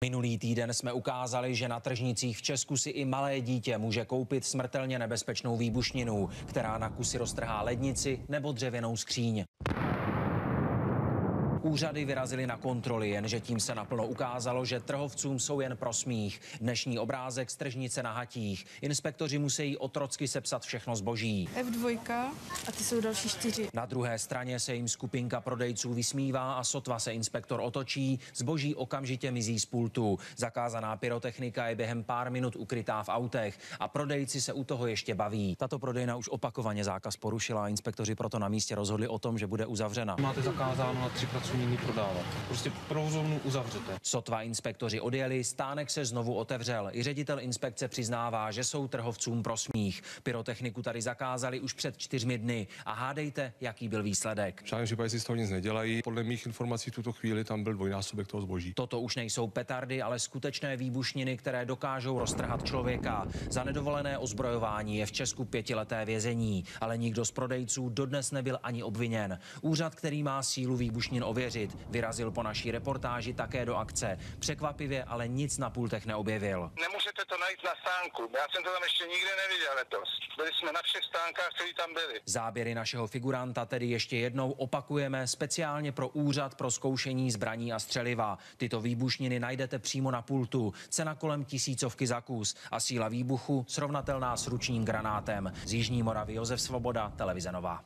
Minulý týden jsme ukázali, že na tržnicích v Česku si i malé dítě může koupit smrtelně nebezpečnou výbušninu, která na kusy roztrhá lednici nebo dřevěnou skříň. Úřady vyrazily na kontroly, jenže tím se naplno ukázalo, že trhovcům jsou jen pro smích. Dnešní obrázek z tržnice na Hatích. Inspektoři musí otrocky sepsat všechno zboží. F2 a ty jsou další 4. Na druhé straně se jim skupinka prodejců vysmívá a sotva se inspektor otočí, zboží okamžitě mizí z pultu. Zakázaná pyrotechnika je během pár minut ukrytá v autech a prodejci se u toho ještě baví. Tato prodejna už opakovaně zákaz porušila a inspektoři proto na místě rozhodli o tom, že bude uzavřena. Máte zakázáno na 3 pracovní dny prodávat. Prostě provozovnu uzavřete. Sotva inspektoři odjeli, stánek se znovu otevřel. I ředitel inspekce přiznává, že jsou trhovcům pro smích. Pyrotechniku tady zakázali už před 4 dny. A hádejte, jaký byl výsledek. V žádném případě si z toho nic nedělají. Podle mých informací v tuto chvíli tam byl dvojnásobek toho zboží. Toto už nejsou petardy, ale skutečné výbušniny, které dokážou roztrhat člověka. Za nedovolené ozbrojování je v Česku 5leté vězení, ale nikdo z prodejců dodnes nebyl ani obviněn. Úřad, který má sílu výbušnin ověřit, vyrazil po naší reportáži také do akce. Překvapivě ale nic na pultech neobjevil. Nemůžete to najít na stánku. Já jsem to tam ještě nikdy neviděl letos. Byli jsme na všech stánkách, které tam byly. Záběry našeho figuranta tedy ještě jednou opakujeme speciálně pro Úřad pro zkoušení zbraní a střeliva. Tyto výbušniny najdete přímo na pultu. Cena kolem 1000 za kus a síla výbuchu srovnatelná s ručním granátem. Z Jižní Moravy Josef Svoboda, Televize Nova.